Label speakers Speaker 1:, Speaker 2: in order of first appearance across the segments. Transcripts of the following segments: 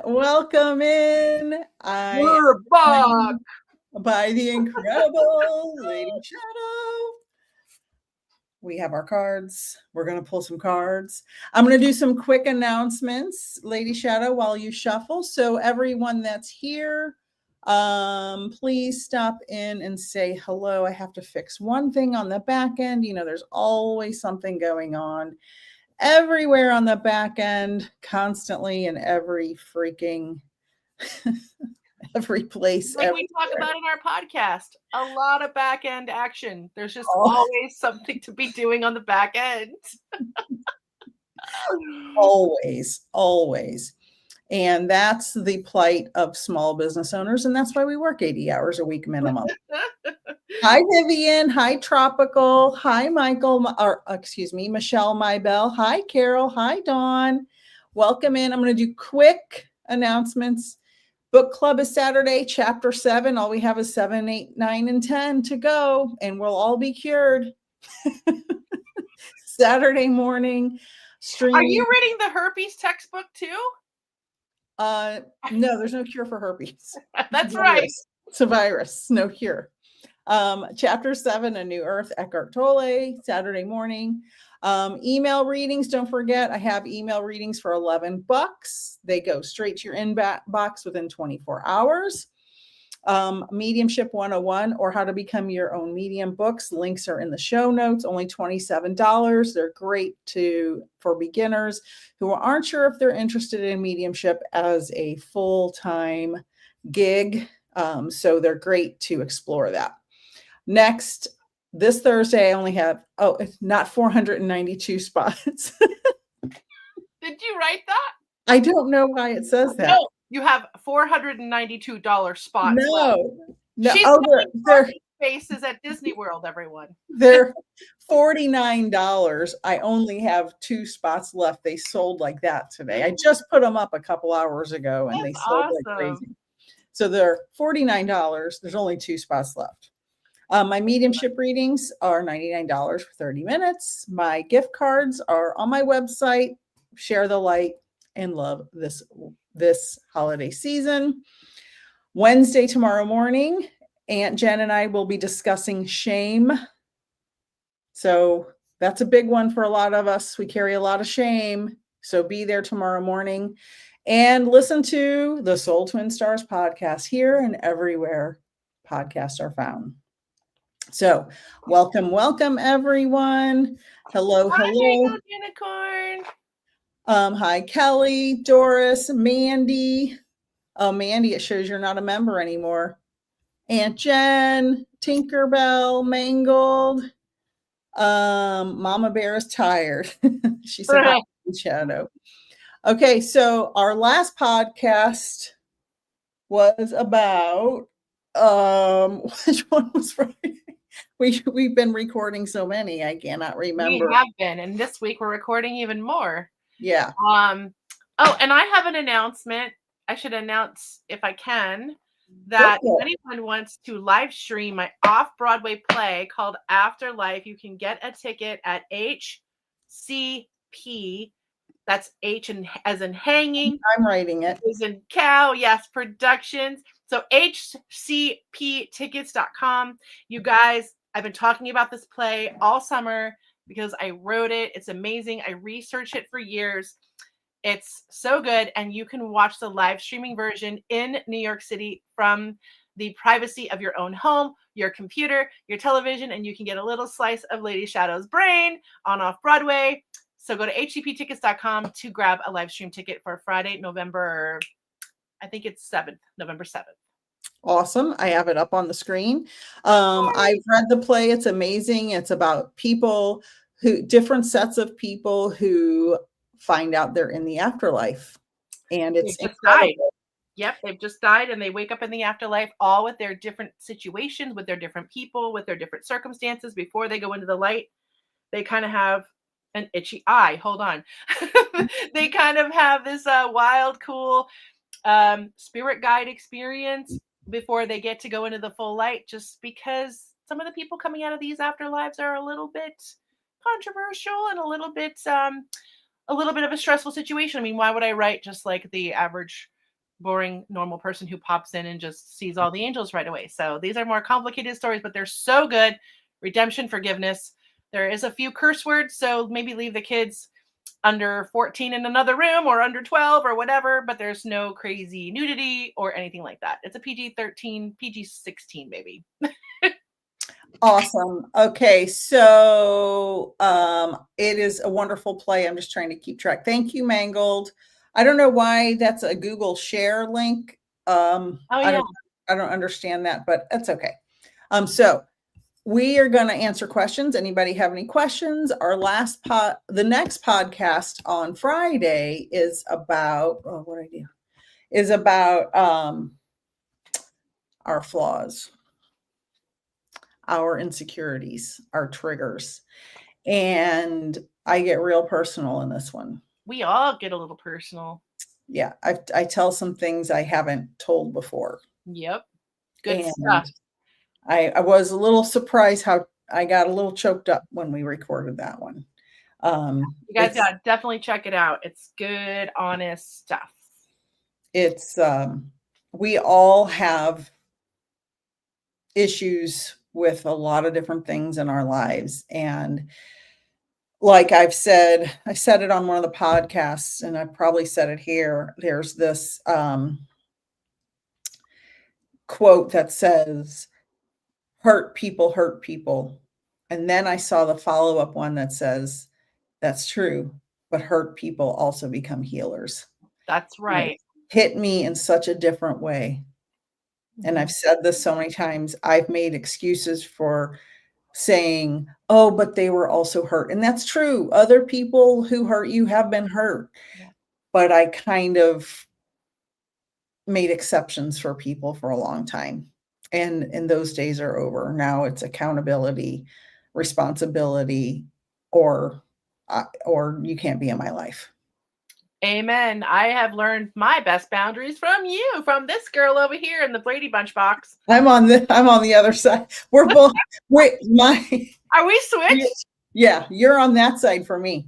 Speaker 1: Welcome in.
Speaker 2: We're back
Speaker 1: by the incredible Lady Shadowe. We have our cards. We're going to pull some cards. I'm going to do some quick announcements, Lady Shadowe, while you shuffle. So everyone that's here, please stop in and say hello. I have to fix one thing on the back end. You know, there's always something going on everywhere on the back end, constantly, in every freaking every place.
Speaker 2: like we talk about in our podcast. A lot of back end action. There's just always something to be doing on the back end.
Speaker 1: Always. And that's the plight of small business owners. And that's why we work 80 hours a week minimum. Hi, Vivian. Hi, Tropical. Hi, Michael. Michelle Mybell. Hi, Carol. Hi, Dawn. Welcome in. I'm going to do quick announcements. Book club is Saturday, chapter 7. All we have is 7, 8, 9, and 10 to go, and we'll all be cured. Saturday morning. Streaming.
Speaker 2: Are you reading the herpes textbook too?
Speaker 1: No, there's no cure for herpes.
Speaker 2: That's right.
Speaker 1: It's a virus, no cure. Chapter 7, A New Earth, Eckhart Tolle, Saturday morning. Email readings, don't forget, I have email readings for $11. They go straight to your inbox within 24 hours. Mediumship 101, or How to Become Your Own Medium books. Links are in the show notes, only $27. They're great for beginners who aren't sure if they're interested in mediumship as a full-time gig. So they're great to explore that. Next, this Thursday, I only have, not 492 spots.
Speaker 2: Did you write that?
Speaker 1: I don't know why it says that.
Speaker 2: No, you have $492 spots.
Speaker 1: No.
Speaker 2: She's they're faces at Disney World, everyone.
Speaker 1: They're $49. I only have 2 spots left. They sold like that today. I just put them up a couple hours ago and they sold like crazy. So they're $49. There's only 2 spots left. My mediumship readings are $99 for 30 minutes. My gift cards are on my website. Share the light and love this holiday season. Wednesday, tomorrow morning, Aunt Jen and I will be discussing shame. So that's a big one for a lot of us. We carry a lot of shame. So be there tomorrow morning and listen to the Soul Twin Stars podcast here and everywhere podcasts are found. So welcome everyone. Hello.
Speaker 2: Unicorn.
Speaker 1: Hi, Kelly, Doris, Mandy. Oh, Mandy, it shows you're not a member anymore. Aunt Jen, Tinkerbell, Mangled. Mama Bear is tired. She said, "Hi, Shadowe." Okay, so our last podcast was about which one was Friday? We've been recording so many, I cannot remember.
Speaker 2: We have been, and this week we're recording even more.
Speaker 1: Yeah.
Speaker 2: And I have an announcement. I should announce, if I can, that if anyone wants to live stream my off-Broadway play called Afterlife, you can get a ticket at HCP. That's H as in hanging.
Speaker 1: I'm writing it.
Speaker 2: As in cow. Yes, Productions. So hcptickets.com. You guys, I've been talking about this play all summer because I wrote it. It's amazing. I researched it for years. It's so good. And you can watch the live streaming version in New York City from the privacy of your own home, your computer, your television, and you can get a little slice of Lady Shadowe's brain on off-Broadway. So go to hcptickets.com to grab a live stream ticket for Friday, November 7th.
Speaker 1: Awesome. I have it up on the screen. I've read the play. It's amazing. It's about different sets of people who find out they're in the afterlife. And it's
Speaker 2: died. Yep, they've just died and they wake up in the afterlife, all with their different situations, with their different people, with their different circumstances before they go into the light. They kind of have an itchy eye. Hold on. They kind of have this wild, cool spirit guide experience before they get to go into the full light, just because some of the people coming out of these afterlives are a little bit controversial and a little bit of a stressful situation. I mean, why would I write just like the average boring, normal person who pops in and just sees all the angels right away. So these are more complicated stories, but they're so good. Redemption, forgiveness. There is a few curse words, so maybe leave the kids under 14 in another room or under 12 or whatever, but there's no crazy nudity or anything like that. It's a PG-13, PG-16 maybe.
Speaker 1: Awesome. Okay, so it is a wonderful play. I'm just trying to keep track. Thank you, Mangled. I don't know why that's a Google Share link.
Speaker 2: Oh yeah.
Speaker 1: I don't understand that, but that's okay. So we are going to answer questions. Anybody have any questions? The next podcast on Friday is about our flaws, our insecurities, our triggers. And I get real personal in this one.
Speaker 2: We all get a little personal.
Speaker 1: Yeah, I tell some things I haven't told before.
Speaker 2: Yep. Good stuff.
Speaker 1: I was a little surprised how I got a little choked up when we recorded that one.
Speaker 2: You guys gotta definitely check it out. It's good, honest stuff.
Speaker 1: It's we all have issues with a lot of different things in our lives. And like I said it on one of the podcasts, and I probably said it here. There's this quote that says, hurt people. And then I saw the follow-up one that says, that's true, but hurt people also become healers.
Speaker 2: That's right.
Speaker 1: It hit me in such a different way. And I've said this so many times. I've made excuses for saying, oh, but they were also hurt. And that's true. Other people who hurt you have been hurt. Yeah. But I kind of made exceptions for people for a long time. And those days are over. Now it's accountability, responsibility, or you can't be in my life.
Speaker 2: Amen. I have learned my best boundaries from you, from this girl over here in the Brady Bunch box.
Speaker 1: I'm on the other side. We're both.
Speaker 2: Are we switched?
Speaker 1: Yeah, you're on that side for me.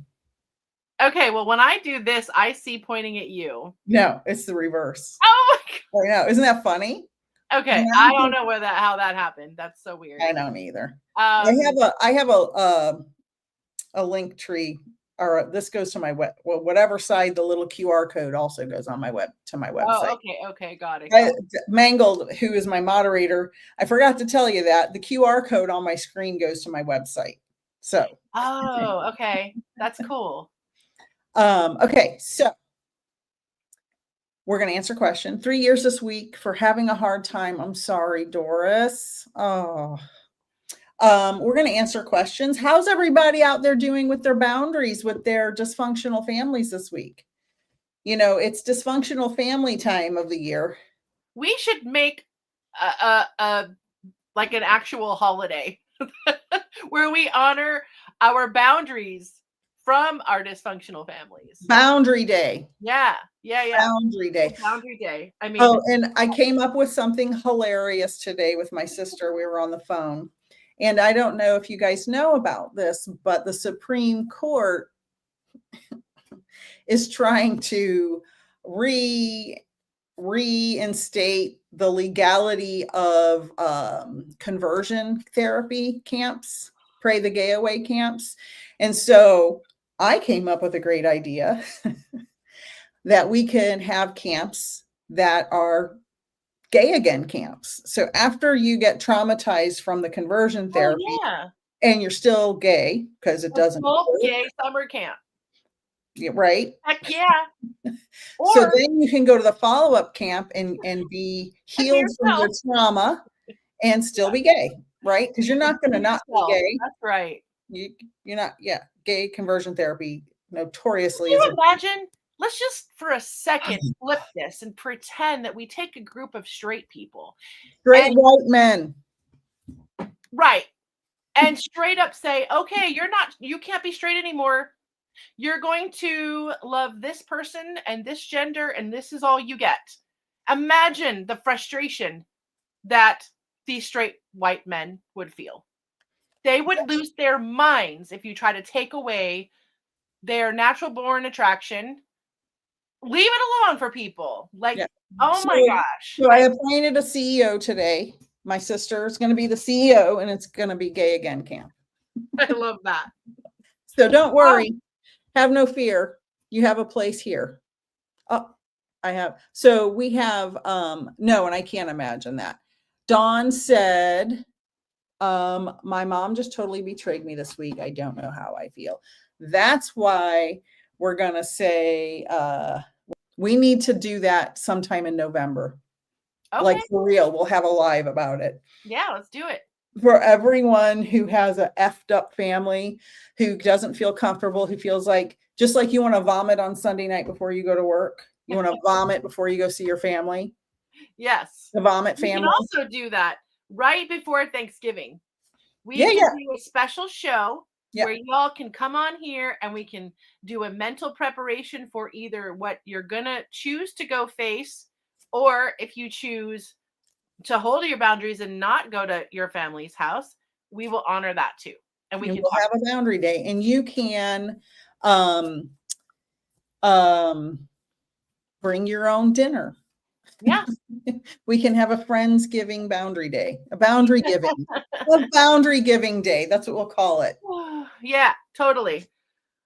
Speaker 2: Okay, well, when I do this, I see pointing at you.
Speaker 1: No, it's the reverse.
Speaker 2: Oh my
Speaker 1: God. I know. Isn't that funny?
Speaker 2: Okay, I don't know how that happened. That's so weird.
Speaker 1: I don't either. I have a link tree, or this goes to my whatever side the little QR code also goes on my website.
Speaker 2: Oh, okay, got it.
Speaker 1: Mangled, who is my moderator, I forgot to tell you that the QR code on my screen goes to my website. So.
Speaker 2: Oh, okay, that's cool.
Speaker 1: Okay, so we're going to answer a question. 3 years this week for having a hard time. I'm sorry, Doris. Oh. We're going to answer questions. How's everybody out there doing with their boundaries, with their dysfunctional families this week? You know, it's dysfunctional family time of the year.
Speaker 2: We should make like an actual holiday where we honor our boundaries from our dysfunctional families.
Speaker 1: Boundary Day.
Speaker 2: Yeah.
Speaker 1: Boundary Day.
Speaker 2: Boundary Day. I mean,
Speaker 1: and I came up with something hilarious today with my sister. We were on the phone. And I don't know if you guys know about this, but the Supreme Court is trying to reinstate the legality of conversion therapy camps, Pray the Gay Away camps. And so I came up with a great idea that we can have camps that are gay again camps. So after you get traumatized from the conversion therapy and you're still gay, because it doesn't
Speaker 2: full gay summer camp.
Speaker 1: Yeah, right?
Speaker 2: Heck yeah.
Speaker 1: So then you can go to the follow-up camp and be healed from your trauma and still be gay, right? Because you're not going to not be gay.
Speaker 2: That's right.
Speaker 1: You're not, gay conversion therapy notoriously
Speaker 2: Can you imagine? Let's just for a second flip this and pretend that we take a group of straight people.
Speaker 1: Straight white men.
Speaker 2: Right. And straight up say, okay, you can't be straight anymore. You're going to love this person and this gender, and this is all you get. Imagine the frustration that these straight white men would feel. They would lose their minds if you try to take away their natural born attraction leave it alone for people. Like,
Speaker 1: Yeah.
Speaker 2: oh my gosh.
Speaker 1: So I appointed a CEO today. My sister is going to be the CEO, and it's going to be Gay Again Camp.
Speaker 2: I love that.
Speaker 1: So don't worry. Have no fear. You have a place here. Oh, I have. So we have, no, and I can't imagine that. Dawn said, my mom just totally betrayed me this week. I don't know how I feel. That's why we're going to say, we need to do that sometime in November. Okay. Like for real. We'll have a live about it.
Speaker 2: Yeah, let's do it.
Speaker 1: For everyone who has a effed up family, who doesn't feel comfortable, who feels like, just like you want to vomit on Sunday night before you go to work. You want to vomit before you go see your family.
Speaker 2: Yes.
Speaker 1: The vomit family.
Speaker 2: We can also do that right before Thanksgiving. We can do a special show where y'all can come on here and we can do a mental preparation for either what you're going to choose to go face, or if you choose to hold your boundaries and not go to your family's house, we will honor that too. And we can
Speaker 1: have a boundary day, and you can bring your own dinner.
Speaker 2: Yeah.
Speaker 1: We can have a Friendsgiving boundary day, a boundary giving, a boundary giving day. That's what we'll call it.
Speaker 2: Yeah, totally.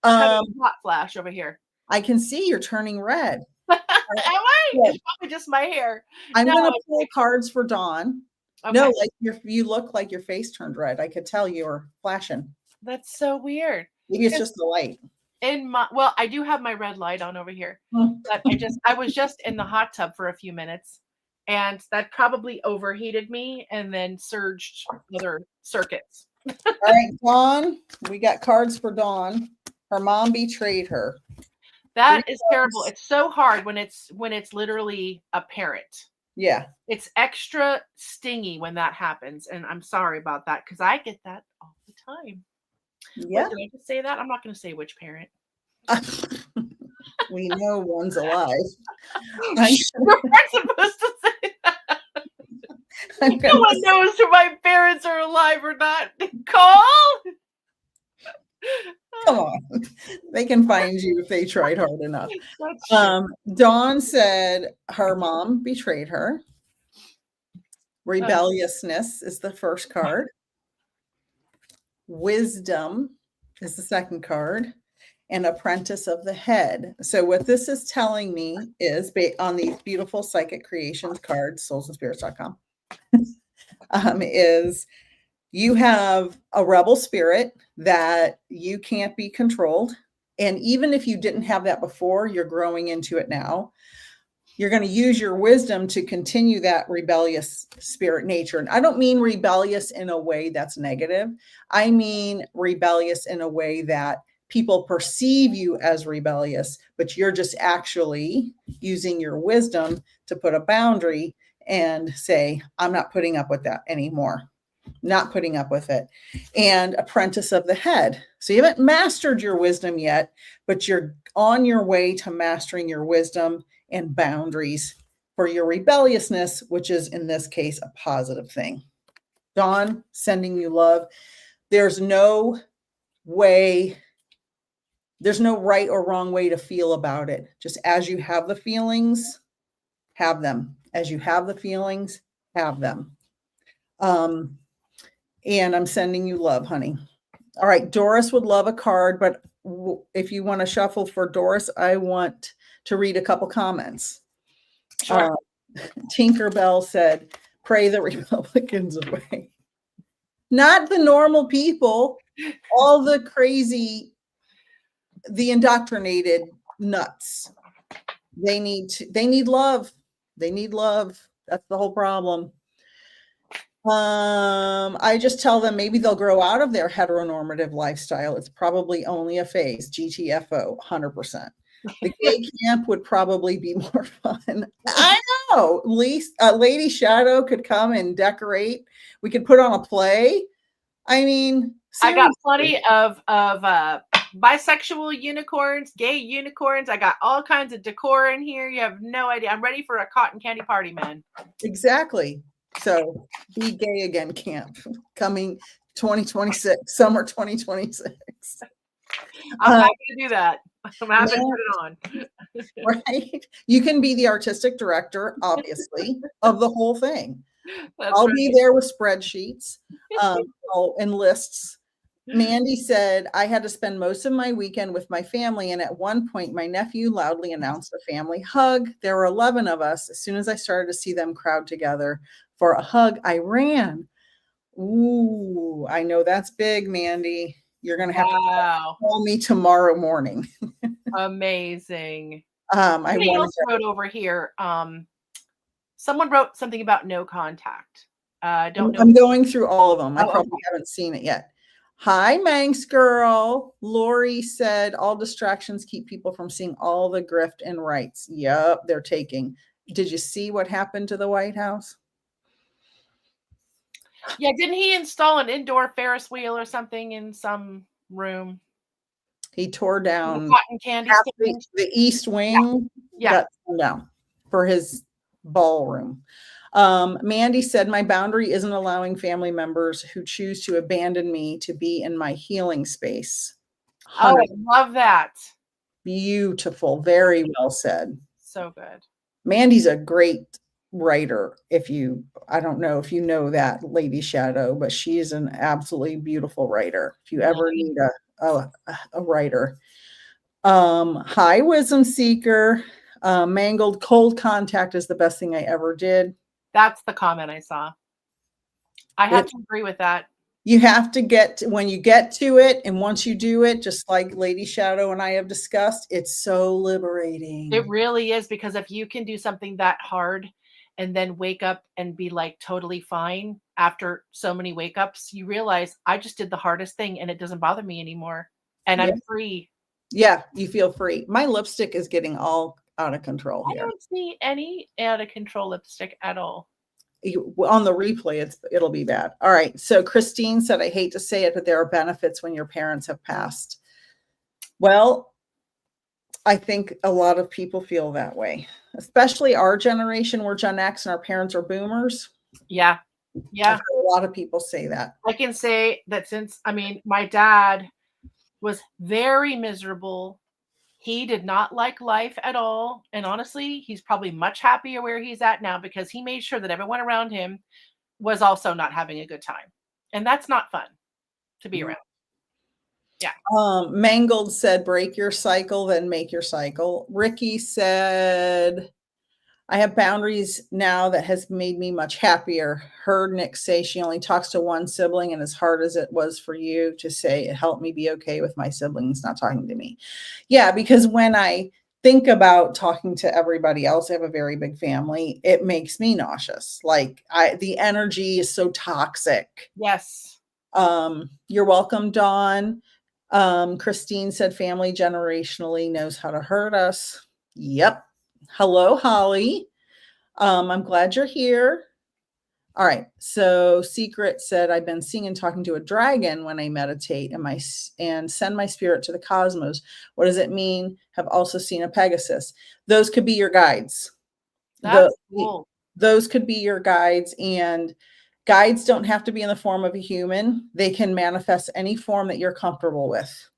Speaker 2: Hot flash over here.
Speaker 1: I can see you're turning red.
Speaker 2: Am I? It's probably just my hair.
Speaker 1: I'm going to pull cards for Dawn.
Speaker 2: Okay.
Speaker 1: No, like you look like your face turned red. I could tell you were flashing.
Speaker 2: That's so weird.
Speaker 1: Maybe it's just the light.
Speaker 2: Well, I do have my red light on over here, but I was just in the hot tub for a few minutes, and that probably overheated me and then surged other circuits.
Speaker 1: All right, Dawn, we got cards for Dawn. Her mom betrayed her.
Speaker 2: That is terrible. It's so hard when it's literally a parent.
Speaker 1: Yeah.
Speaker 2: It's extra stingy when that happens, and I'm sorry about that because I get that all the time.
Speaker 1: Yeah.
Speaker 2: Did I just say that? I'm not going to say which parent.
Speaker 1: We know one's alive.
Speaker 2: We're not supposed to say that. No one knows if my parents are alive or not. Call.
Speaker 1: Come on. They can find you if they tried hard enough. Dawn said her mom betrayed her. Rebelliousness is the first card. Wisdom is the second card. And apprentice of the head. So what this is telling me is, on these beautiful psychic creations cards, soulsandspirits.com, is you have a rebel spirit that you can't be controlled. And even if you didn't have that before, you're growing into it now. You're going to use your wisdom to continue that rebellious spirit nature. And I don't mean rebellious in a way that's negative. I mean rebellious in a way that people perceive you as rebellious, but you're just actually using your wisdom to put a boundary and say, I'm not putting up with that anymore. Not putting up with it. And apprentice of the head. So you haven't mastered your wisdom yet, but you're on your way to mastering your wisdom and boundaries for your rebelliousness, which is in this case a positive thing. Dawn, sending you love. There's no right or wrong way to feel about it. Just as you have the feelings, have them. As you have the feelings, have them. And I'm sending you love, honey. All right, Doris would love a card, but if you want to shuffle for Doris, I want to read a couple comments.
Speaker 2: Sure.
Speaker 1: Tinkerbell said, pray the Republicans away. Not the normal people, all the crazy, the indoctrinated nuts. They need love. They need love. That's the whole problem. I just tell them maybe they'll grow out of their heteronormative lifestyle. It's probably only a phase. GTFO, 100%. The gay camp would probably be more fun. I know. At least Lady Shadowe could come and decorate. We could put on a play. I mean, seriously.
Speaker 2: I got plenty of bisexual unicorns, gay unicorns. I got all kinds of decor in here. You have no idea. I'm ready for a cotton candy party, man.
Speaker 1: Exactly. So be gay again camp coming 2026, summer 2026.
Speaker 2: I'm happy to do that. I'm happy to put it on.
Speaker 1: right? You can be the artistic director, obviously, of the whole thing. I'll be there with spreadsheets and lists. Mandy said, I had to spend most of my weekend with my family, and at one point, my nephew loudly announced a family hug. There were 11 of us. As soon as I started to see them crowd together for a hug, I ran. Ooh, I know that's big, Mandy. You're going to have to call me tomorrow morning.
Speaker 2: Amazing.
Speaker 1: I
Speaker 2: Somebody else wrote over here. Someone wrote something about no contact. Don't know.
Speaker 1: I'm going through all of them. I probably haven't seen it yet. Hi, Manx girl. Lori said all distractions keep people from seeing all the grift and rights. Yep, they're taking. Did you see what happened to the White House?
Speaker 2: Yeah, didn't he install an indoor Ferris wheel or something in some room?
Speaker 1: He tore down
Speaker 2: the cotton candy
Speaker 1: the East Wing.
Speaker 2: Yeah.
Speaker 1: Got torn down for his ballroom. Mandy said, my boundary isn't allowing family members who choose to abandon me to be in my healing space. 100%.
Speaker 2: Oh, I love that.
Speaker 1: Beautiful. Very well said.
Speaker 2: So good.
Speaker 1: Mandy's a great writer. I don't know if you know that, Lady Shadowe, but she's an absolutely beautiful writer. If you ever need a writer. Hi, Wisdom Seeker. Mangled cold contact is the best thing I ever did.
Speaker 2: That's the comment I saw. I have to agree with that.
Speaker 1: You have to when you get to it, and once you do it, just like Lady Shadowe and I have discussed, it's so liberating.
Speaker 2: It really is, because if you can do something that hard and then wake up and be like totally fine after so many wake ups, you realize I just did the hardest thing and it doesn't bother me anymore. And I'm free. Yeah,
Speaker 1: you feel free. My lipstick is getting all out of control here.
Speaker 2: I don't see any out of control lipstick at all.
Speaker 1: On the replay, it'll be bad. All right. So Christine said, I hate to say it, but there are benefits when your parents have passed. Well, I think a lot of people feel that way, especially our generation. We're Gen X and our parents are boomers.
Speaker 2: Yeah. Yeah.
Speaker 1: I've heard a lot of people say that.
Speaker 2: I can say that my dad was very miserable. He did not like life at all. And honestly, he's probably much happier where he's at now because he made sure that everyone around him was also not having a good time. And that's not fun to be around. Yeah.
Speaker 1: Mangled said, break your cycle, then make your cycle. Ricky said, I have boundaries now that has made me much happier. Heard Nik say she only talks to one sibling, and as hard as it was for you to say, it helped me be okay with my siblings not talking to me. Yeah, because when I think about talking to everybody else, I have a very big family, it makes me nauseous. Like the energy is so toxic.
Speaker 2: Yes.
Speaker 1: You're welcome, Dawn. Christine said family generationally knows how to hurt us. Yep. Hello, Holly. I'm glad you're here. All right. So Secret said, I've been seeing and talking to a dragon when I meditate and send my spirit to the cosmos. What does it mean? Have also seen a Pegasus. Those could be your guides.
Speaker 2: That's cool.
Speaker 1: Those could be your guides, and guides don't have to be in the form of a human. They can manifest any form that you're comfortable with.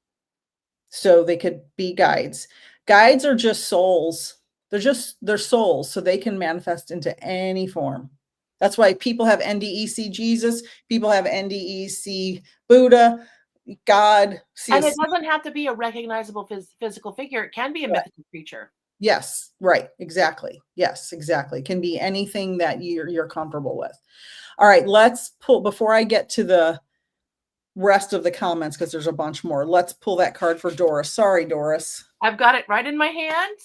Speaker 1: So they could be guides. Guides are just souls. They're souls, so they can manifest into any form. That's why people have NDEC Jesus, people have NDEC Buddha, God.
Speaker 2: And it doesn't have to be a recognizable physical figure. It can be a mythical creature.
Speaker 1: Yes, right. Exactly. Yes, exactly. It can be anything that you're comfortable with. All right, let's pull, before I get to the rest of the comments, because there's a bunch more, let's pull that card for Doris. Sorry, Doris.
Speaker 2: I've got it right in my hand.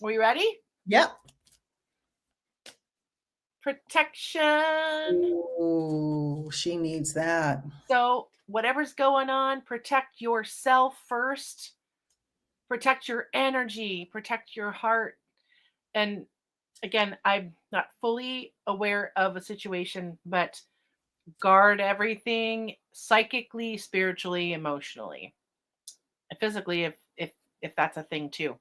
Speaker 2: Are you ready?
Speaker 1: Yep.
Speaker 2: Protection.
Speaker 1: Ooh, she needs that.
Speaker 2: So whatever's going on, protect yourself first. Protect your energy. Protect your heart. And again, I'm not fully aware of a situation, but guard everything psychically, spiritually, emotionally, and physically, if that's a thing too.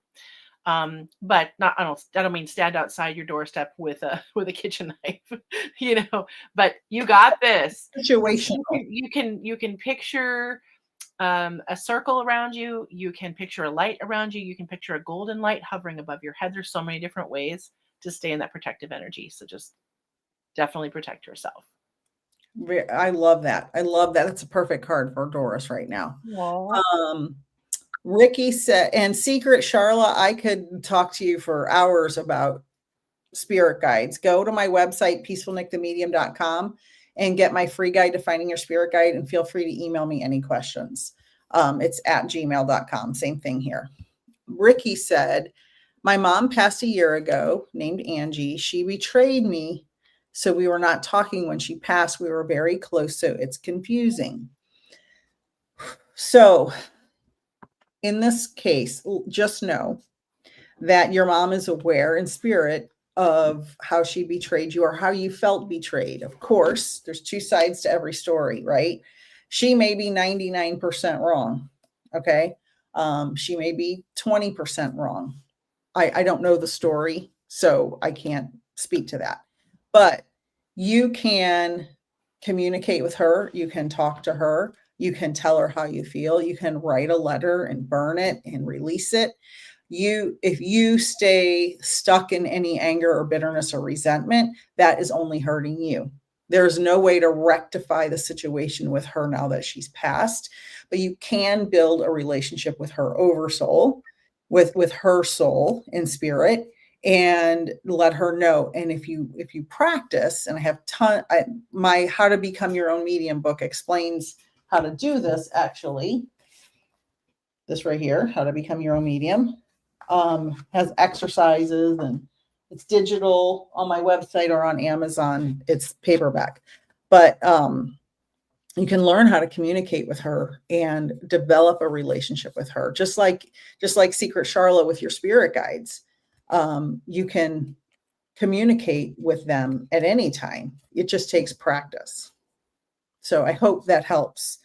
Speaker 2: But not, I don't mean stand outside your doorstep with a kitchen knife, but you got this.
Speaker 1: Situational.
Speaker 2: You can picture a circle around you. You can picture a light around you. You can picture a golden light hovering above your head. There's so many different ways to stay in that protective energy. So just definitely protect yourself.
Speaker 1: I love that. I love that. It's a perfect card for Doris right now. Ricky said, and Secret Charla, I could talk to you for hours about spirit guides. Go to my website, peacefulnikthemedium.com, and get my free guide to finding your spirit guide, and feel free to email me any questions. It's at gmail.com. Same thing here. Ricky said, my mom passed a year ago, named Angie. She betrayed me, so we were not talking when she passed. We were very close, so it's confusing. So in this case, just know that your mom is aware in spirit of how she betrayed you or how you felt betrayed. Of course, there's two sides to every story, right? She may be 99% wrong. Okay. She may be 20% wrong. I don't know the story, so I can't speak to that. But you can communicate with her. You can talk to her. You can tell her how you feel. You can write a letter and burn it and release it. If you stay stuck in any anger or bitterness or resentment, that is only hurting you. There's no way to rectify the situation with her now that she's passed, but you can build a relationship with her oversoul, with her soul in spirit, and let her know. And if you practice, and I have my How to Become Your Own Medium book explains how to do this. Actually, this right here, How to Become Your Own Medium, has exercises, and it's digital on my website or on Amazon. It's paperback, but you can learn how to communicate with her and develop a relationship with her, just like Secret Charla with your spirit guides. You can communicate with them at any time. It just takes practice. So I hope that helps,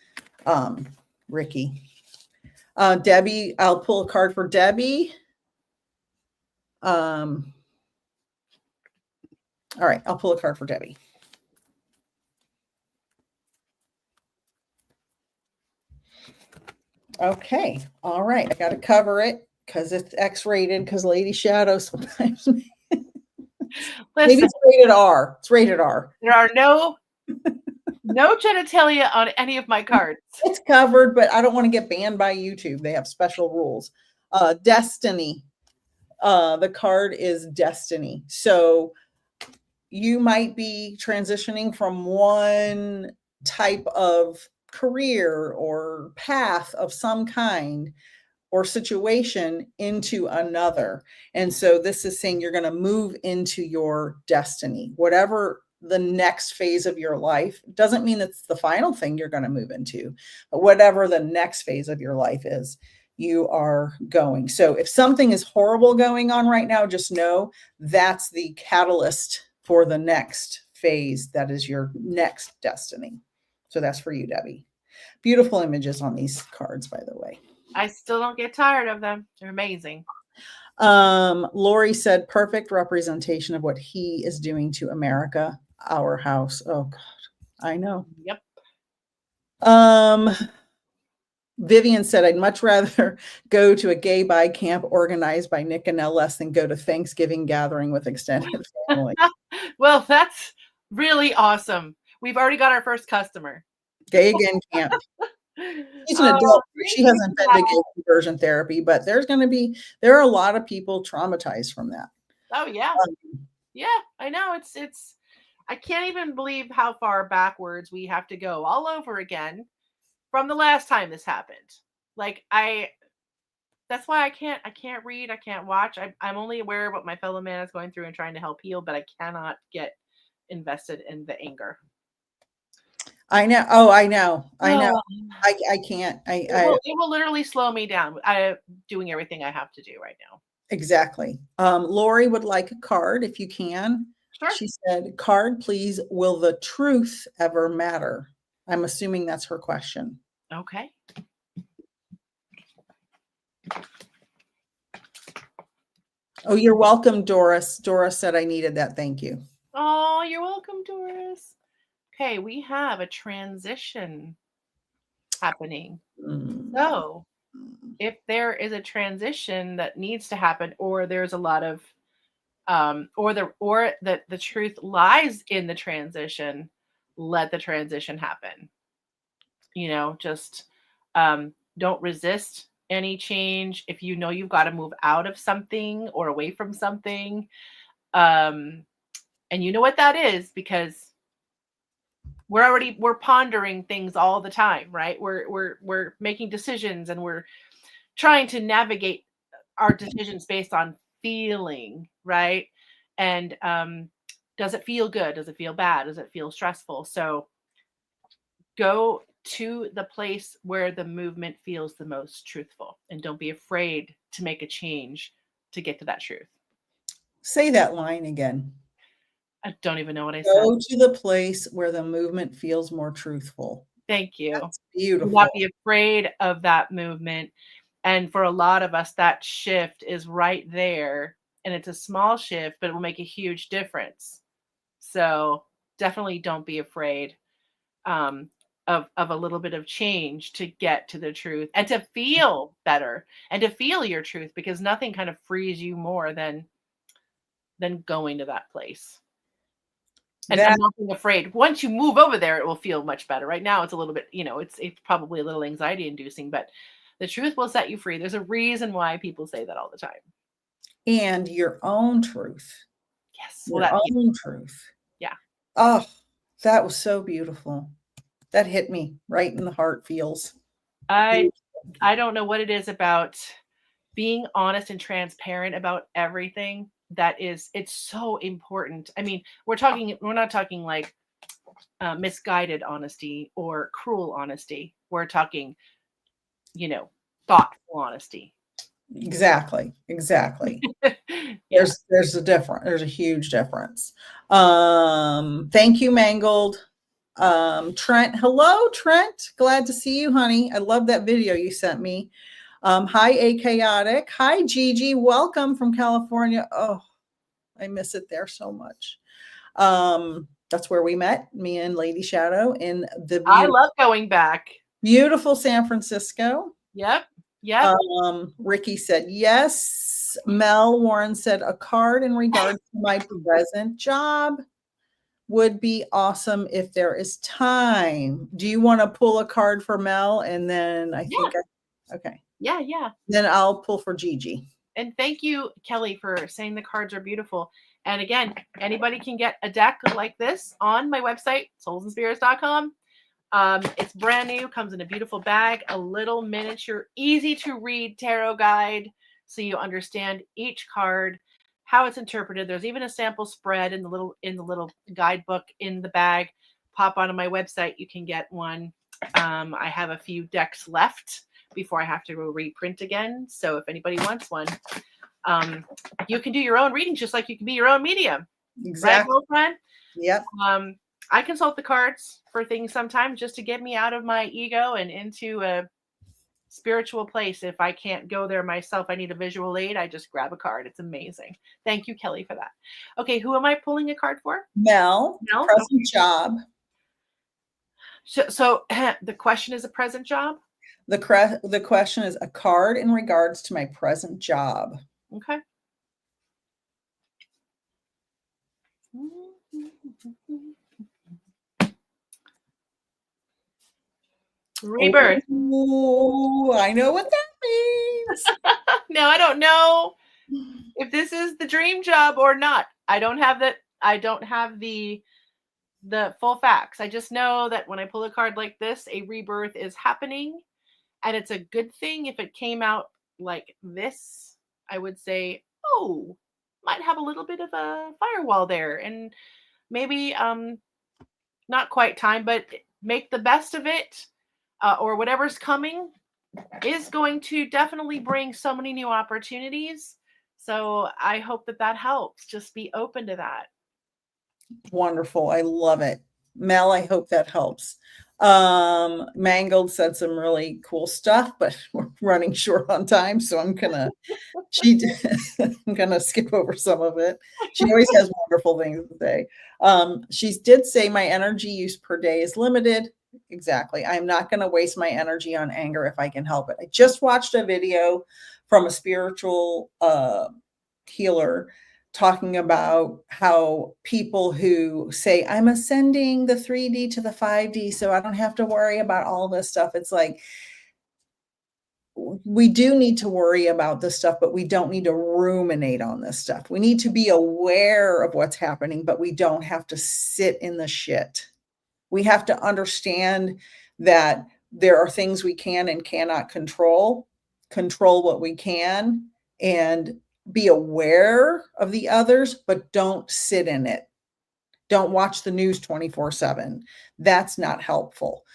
Speaker 1: Ricky. Debbie, I'll pull a card for Debbie. All right, I'll pull a card for Debbie. Okay, all right. I got to cover it because it's X-rated, because Lady Shadowe sometimes. Maybe it's rated R. It's rated R.
Speaker 2: There are no genitalia on any of my cards.
Speaker 1: It's covered, but I don't want to get banned by YouTube. They have special rules. Destiny. The card is Destiny. So you might be transitioning from one type of career or path of some kind or situation into another. And so this is saying you're going to move into your destiny, whatever the next phase of your life. Doesn't mean it's the final thing you're going to move into, but whatever the next phase of your life is, you are going. So if something is horrible going on right now, just know that's the catalyst for the next phase. That is your next destiny. So that's for you, Debbie. Beautiful images on these cards, by the way.
Speaker 2: I still don't get tired of them. They're amazing.
Speaker 1: Lori said, perfect representation of what he is doing to America, our house. Oh God, I know.
Speaker 2: Yep.
Speaker 1: Vivian said, I'd much rather go to a gay bi camp organized by Nik and LS than go to Thanksgiving gathering with extended family.
Speaker 2: Well, that's really awesome. We've already got our first customer.
Speaker 1: Gay again camp. She's an adult. She hasn't been to gay conversion therapy, but there are a lot of people traumatized from that.
Speaker 2: Oh yeah. Yeah, I know. It's I can't even believe how far backwards we have to go all over again from the last time this happened. Like that's why I can't read, I can't watch. I'm only aware of what my fellow man is going through and trying to help heal, but I cannot get invested in the anger.
Speaker 1: I know. Oh, I know. I know. I can't.
Speaker 2: It will literally slow me down. I'm doing everything I have to do right now.
Speaker 1: Exactly. Lori would like a card if you can.
Speaker 2: Sure.
Speaker 1: She said, card, please. Will the truth ever matter? I'm assuming that's her question.
Speaker 2: Okay.
Speaker 1: Oh, you're welcome, Doris. Doris said I needed that. Thank you.
Speaker 2: Oh, you're welcome, Doris. Okay, we have a transition. happening. So if there is a transition that needs to happen, or there's a lot of or the truth lies in the transition, let the transition happen. Just don't resist any change. If you know you've got to move out of something or away from something, and you know what that is, because we're pondering things all the time, right? We're making decisions, and we're trying to navigate our decisions based on feeling, right? And does it feel good? Does it feel bad? Does it feel stressful? So go to the place where the movement feels the most truthful, and don't be afraid to make a change to get to that truth.
Speaker 1: Say that line again.
Speaker 2: I don't even know what I said.
Speaker 1: Go to the place where the movement feels more truthful.
Speaker 2: Thank you.
Speaker 1: That's beautiful.
Speaker 2: Do not be afraid of that movement. And for a lot of us, that shift is right there. And it's a small shift, but it will make a huge difference. So definitely don't be afraid of a little bit of change to get to the truth and to feel better and to feel your truth, because nothing kind of frees you more than going to that place. And I'm not being afraid. Once you move over there, it will feel much better. Right now, it's a little bit, it's probably a little anxiety inducing, but the truth will set you free. There's a reason why people say that all the time.
Speaker 1: And your own truth.
Speaker 2: Yes.
Speaker 1: Your own truth.
Speaker 2: Yeah.
Speaker 1: Oh, that was so beautiful. That hit me right in the heart feels.
Speaker 2: I don't know what it is about being honest and transparent about everything. It's so important. I mean, we're not talking like misguided honesty or cruel honesty. We're talking, thoughtful honesty.
Speaker 1: Exactly.
Speaker 2: Yeah.
Speaker 1: There's a huge difference. Thank you, Mangled. Trent, hello, Trent. Glad to see you, honey. I love that video you sent me. Hi, Achaotic. Hi, Gigi. Welcome from California. Oh, I miss it there so much. That's where we met, me and Lady Shadowe, in the
Speaker 2: I love going back.
Speaker 1: Beautiful San Francisco.
Speaker 2: Yep.
Speaker 1: Ricky said yes. Mel Warren said a card in regards to my present job would be awesome if there is time. Do you want to pull a card for Mel? And then okay.
Speaker 2: Yeah.
Speaker 1: Then I'll pull for Gigi.
Speaker 2: And thank you, Kelly, for saying the cards are beautiful. And again, anybody can get a deck like this on my website, soulsandspirits.com. It's brand new, comes in a beautiful bag, a little miniature, easy to read tarot guide, so you understand each card, how it's interpreted. There's even a sample spread in the little guidebook in the bag. Pop onto my website, you can get one. I have a few decks left before I have to go reprint again. So if anybody wants one, you can do your own readings just like you can be your own medium.
Speaker 1: Exactly.
Speaker 2: Right, girlfriend?
Speaker 1: Yep.
Speaker 2: I consult the cards for things sometimes just to get me out of my ego and into a spiritual place. If I can't go there myself, I need a visual aid, I just grab a card. It's amazing. Thank you, Kelly, for that. Okay, who am I pulling a card for?
Speaker 1: Mel. Present job.
Speaker 2: So the question is a present job?
Speaker 1: The question is a card in regards to my present job.
Speaker 2: Okay. Rebirth.
Speaker 1: Ooh, I know what that means.
Speaker 2: No, I don't know if this is the dream job or not. I don't have that. I don't have the full facts. I just know that when I pull a card like this, a rebirth is happening, and it's a good thing. If it came out like this, I would say, oh, might have a little bit of a firewall there, and maybe not quite time, but make the best of it. Or whatever's coming is going to definitely bring so many new opportunities. So I hope that helps. Just be open to that.
Speaker 1: Wonderful. I love it. Mel, I hope that helps. Mangled said some really cool stuff, but we're running short on time, so I'm gonna skip over some of it. She always has wonderful things to say. She did say my energy use per day is limited. Exactly. I'm not going to waste my energy on anger if I can help it. I just watched a video from a spiritual healer talking about how people who say, I'm ascending the 3D to the 5D, so I don't have to worry about all this stuff. It's like, we do need to worry about this stuff, but we don't need to ruminate on this stuff. We need to be aware of what's happening, but we don't have to sit in the shit. We have to understand that there are things we can and cannot control what we can, and be aware of the others, but don't sit in it. Don't watch the news 24/7. That's not helpful.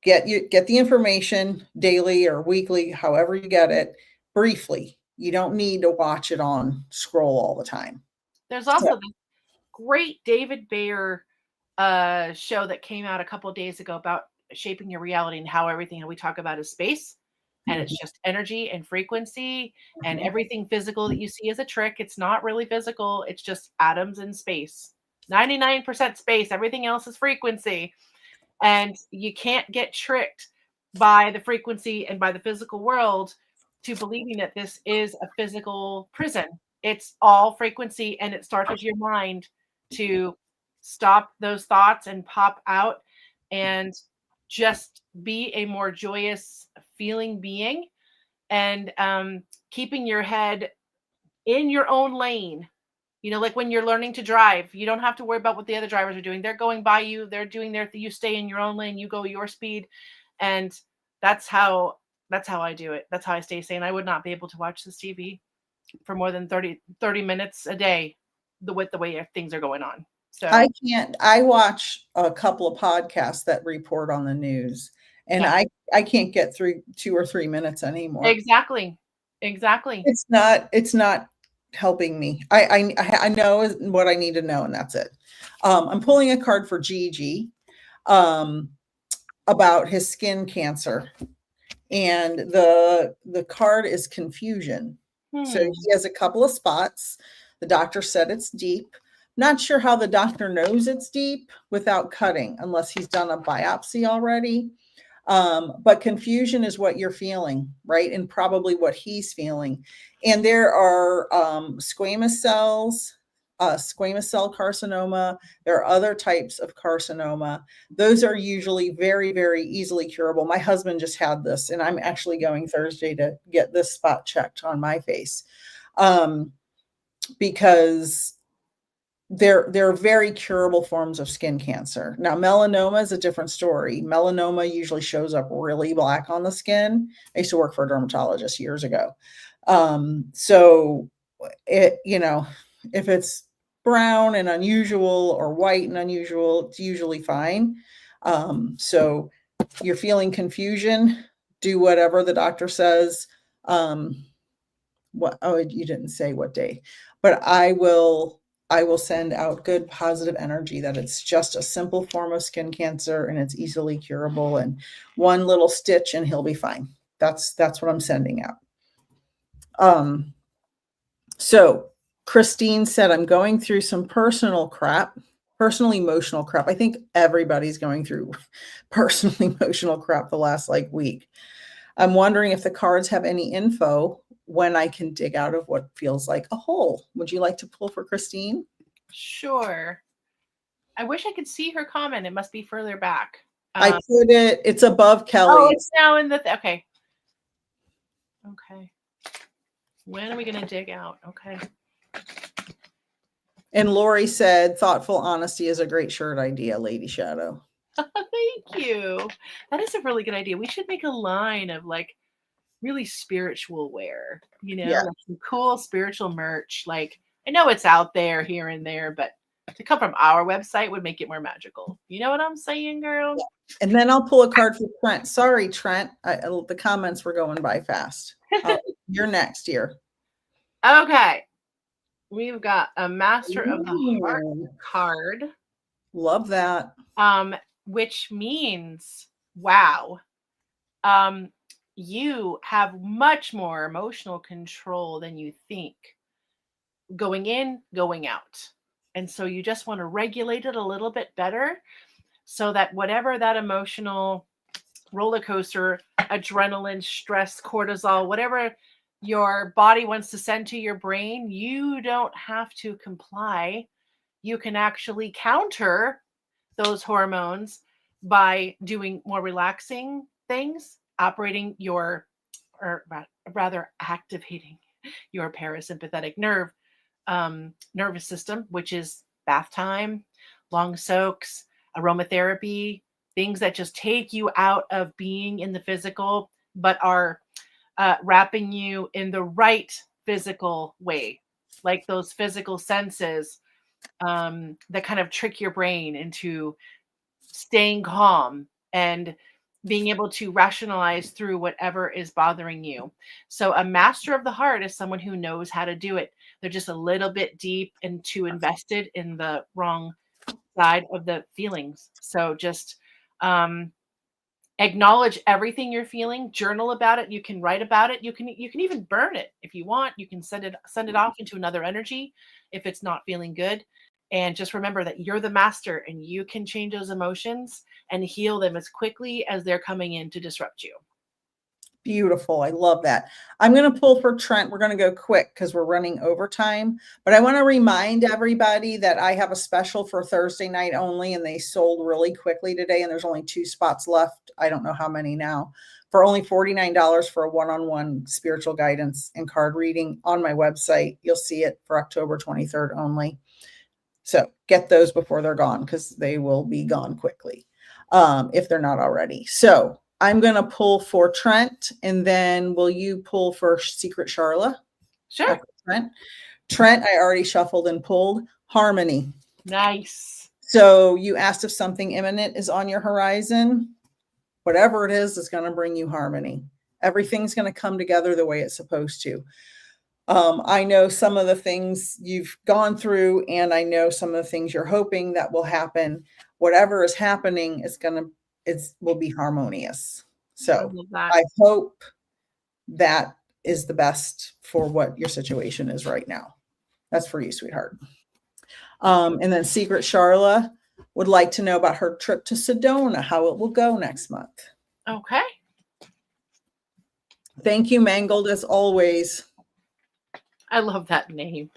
Speaker 1: Get the information daily or weekly, however you get it, briefly. You don't need to watch it on scroll all the time.
Speaker 2: There's also this great David Bayer show that came out a couple of days ago about shaping your reality, and how everything we talk about is space, and it's just energy and frequency, and everything physical that you see is a trick. It's not really physical. It's just atoms in space. 99% space. Everything else is frequency. And you can't get tricked by the frequency and by the physical world to believing that this is a physical prison. It's all frequency, and it starts with your mind to stop those thoughts and pop out and just be a more joyous feeling being, and keeping your head in your own lane. Like when you're learning to drive, you don't have to worry about what the other drivers are doing. They're going by you. They're doing their thing. You stay in your own lane. You go your speed. And that's how I do it. That's how I stay sane. I would not be able to watch this TV for more than 30 minutes a day with the way things are going on. So
Speaker 1: I can't. I watch a couple of podcasts that report on the news, and
Speaker 2: yeah.
Speaker 1: I can't get through 2 or 3 minutes anymore.
Speaker 2: Exactly.
Speaker 1: It's not helping me. I know what I need to know, and that's it. I'm pulling a card for Gigi about his skin cancer, and the card is confusion. So he has a couple of spots. The doctor said it's deep. Not sure how the doctor knows it's deep without cutting, unless he's done a biopsy already. But confusion is what you're feeling, right? And probably what he's feeling. And there are squamous cell carcinoma. There are other types of carcinoma. Those are usually very, very easily curable. My husband just had this, and I'm actually going Thursday to get this spot checked on my face, because they're very curable forms of skin cancer. Now, melanoma is a different story. Melanoma usually shows up really black on the skin. I used to work for a dermatologist years ago. So if it's brown and unusual or white and unusual, it's usually fine. So you're feeling confusion, do whatever the doctor says. You didn't say what day, but I will send out good positive energy that it's just a simple form of skin cancer, and it's easily curable, and one little stitch and he'll be fine. That's what I'm sending out. So Christine said, I'm going through some personal emotional crap. I think everybody's going through personal emotional crap the last week. I'm wondering if the cards have any info when I can dig out of what feels like a hole. Would you like to pull for Christine?
Speaker 2: Sure. I wish I could see her comment. It must be further back.
Speaker 1: I put it's above Kelly.
Speaker 2: Oh, it's now in the, okay. Okay. When are we going to dig out? Okay.
Speaker 1: And Lori said, thoughtful honesty is a great shirt idea, Lady Shadowe.
Speaker 2: Thank you. That is a really good idea. We should make a line of really spiritual wear,
Speaker 1: Yeah.
Speaker 2: some cool spiritual merch. I know it's out there here and there, but to come from our website would make it more magical. You know what I'm saying, girl?
Speaker 1: Yeah. And then I'll pull a card for Trent. Sorry, Trent. The comments were going by fast. You're next here.
Speaker 2: Okay. We've got a Master of the Heart card.
Speaker 1: Love that.
Speaker 2: Which means, wow. You have much more emotional control than you think, going in, going out. And so you just want to regulate it a little bit better, so that whatever that emotional roller coaster, adrenaline, stress, cortisol, whatever your body wants to send to your brain, you don't have to comply. You can actually counter those hormones by doing more relaxing things, operating your, or rather activating your parasympathetic nervous system, which is bath time, long soaks, aromatherapy, things that just take you out of being in the physical, but are wrapping you in the right physical way, like those physical senses that kind of trick your brain into staying calm and being able to rationalize through whatever is bothering you. So a master of the heart is someone who knows how to do it. They're just a little bit deep and too invested in the wrong side of the feelings. So just acknowledge everything you're feeling, journal about it, you can write about it, you can even burn it if you want, you can send it off into another energy if it's not feeling good. And just remember that you're the master and you can change those emotions and heal them as quickly as they're coming in to disrupt you.
Speaker 1: Beautiful. I love that. I'm going to pull for Trent. We're going to go quick because we're running overtime. But I want to remind everybody that I have a special for Thursday night only, and they sold really quickly today. And there's only 2 spots left. I don't know how many now. For only $49 for a one-on-one spiritual guidance and card reading on my website. You'll see it for October 23rd only. So get those before they're gone because they will be gone quickly if they're not already. So I'm going to pull for Trent, and then will you pull for Secret Charla?
Speaker 2: Sure.
Speaker 1: Trent, I already shuffled and pulled. Harmony.
Speaker 2: Nice.
Speaker 1: So you asked if something imminent is on your horizon. Whatever it is going to bring you harmony. Everything's going to come together the way it's supposed to. I know some of the things you've gone through, and I know some of the things you're hoping that will happen. Whatever is happening will be harmonious. So I hope that is the best for what your situation is right now. That's for you, sweetheart. And then Secret Charla would like to know about her trip to Sedona, how it will go next month.
Speaker 2: Okay.
Speaker 1: Thank you, Mangled, as always.
Speaker 2: I love that name.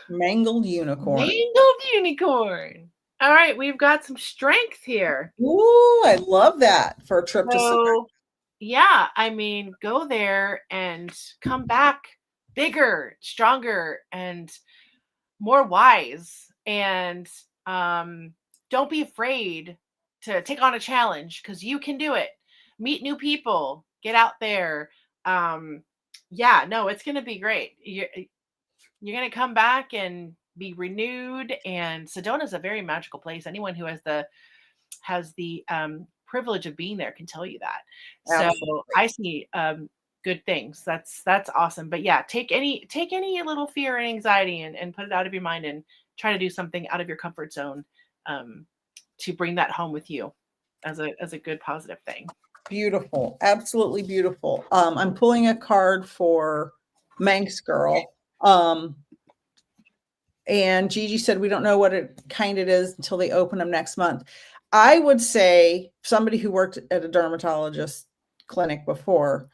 Speaker 1: Mangled Unicorn.
Speaker 2: Mangled Unicorn. All right, we've got some strength here.
Speaker 1: Ooh, I love that for a trip to Sedona.
Speaker 2: Yeah, I mean, go there and come back bigger, stronger, and more wise. And don't be afraid to take on a challenge because you can do it. Meet new people, get out there. Yeah, no, it's going to be great. You're going to come back and be renewed. And Sedona is a very magical place. Anyone who has the privilege of being there can tell you that. Absolutely. So I see good things. That's awesome. But yeah, take any little fear and anxiety and put it out of your mind and try to do something out of your comfort zone to bring that home with you as a good positive thing.
Speaker 1: Beautiful. Absolutely beautiful. I'm pulling a card for Manx Girl. And Gigi said, we don't know what kind it is until they open them next month. I would say somebody who worked at a dermatologist clinic before,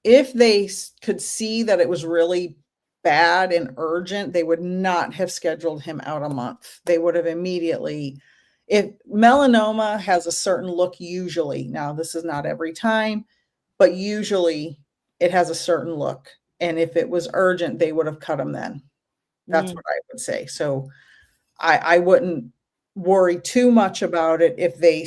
Speaker 1: if they could see that it was really bad and urgent, they would not have scheduled him out a month. They would have immediately, if melanoma has a certain look, usually, now this is not every time, but usually it has a certain look. And if it was urgent, they would have cut him then. That's what I would say. So I wouldn't worry too much about it if they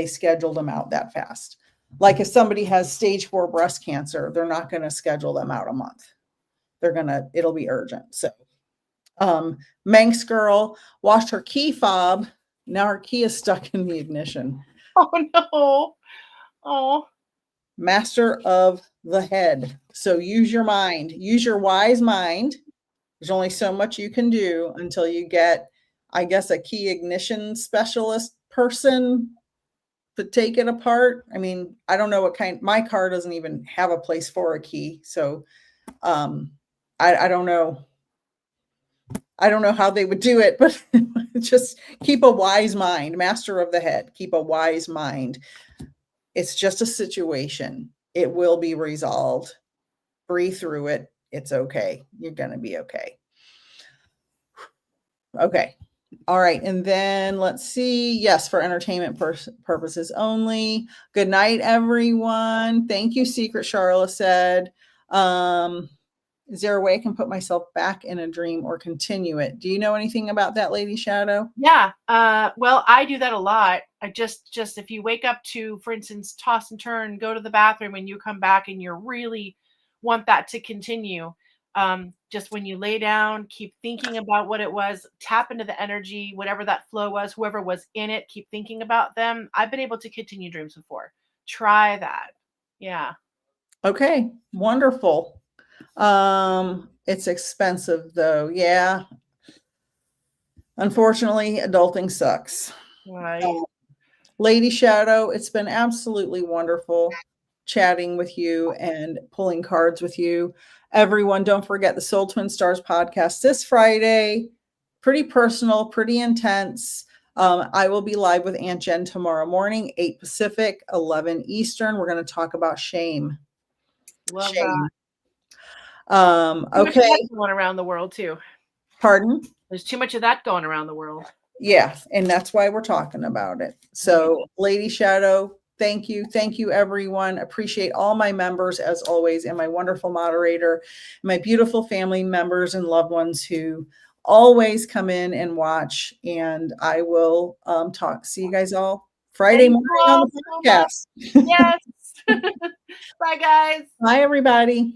Speaker 1: scheduled them out that fast. Like if somebody has stage 4 breast cancer, they're not going to schedule them out a month. It'll be urgent. So Manx Girl washed her key fob. Now her key is stuck in the ignition.
Speaker 2: Oh no. Oh.
Speaker 1: Master of the head. So use your mind, use your wise mind. There's only so much you can do until you get, I guess, a key ignition specialist person to take it apart. I mean, I don't know what kind, my car doesn't even have a place for a key. So I don't know. I don't know how they would do it, but just keep a wise mind, master of the head, keep a wise mind. It's just a situation. It will be resolved. Breathe through it. It's okay. You're going to be okay. Okay. All right. And then let's see. Yes, for entertainment purposes only. Good night, everyone. Thank you, Secret Charla said. Is there a way I can put myself back in a dream or continue it? Do you know anything about that, Lady Shadowe?
Speaker 2: Yeah. Well, I do that a lot. I just if you wake up to, for instance, toss and turn, go to the bathroom, and you come back and you really want that to continue. Just when you lay down, keep thinking about what it was, tap into the energy, whatever that flow was, whoever was in it, keep thinking about them. I've been able to continue dreams before. Try that. Yeah.
Speaker 1: Okay. Wonderful. It's expensive though. Yeah. Unfortunately, adulting sucks.
Speaker 2: Right.
Speaker 1: Lady Shadowe, it's been absolutely wonderful chatting with you and pulling cards with you. Everyone, don't forget the Soul Twin Stars podcast this Friday. Pretty personal, pretty intense. I will be live with Aunt Jen tomorrow morning, 8 Pacific, 11 Eastern. We're going to talk about shame.
Speaker 2: Love
Speaker 1: Shame.
Speaker 2: that.
Speaker 1: Okay.
Speaker 2: Going around the world too.
Speaker 1: Pardon?
Speaker 2: There's too much of that going around the world.
Speaker 1: Yeah, and that's why we're talking about it. So, Lady Shadowe, thank you. Thank you, everyone. Appreciate all my members, as always, and my wonderful moderator, my beautiful family members and loved ones who always come in and watch. And I will see you guys all Friday morning on the podcast.
Speaker 2: Yes. Bye, guys.
Speaker 1: Bye, everybody.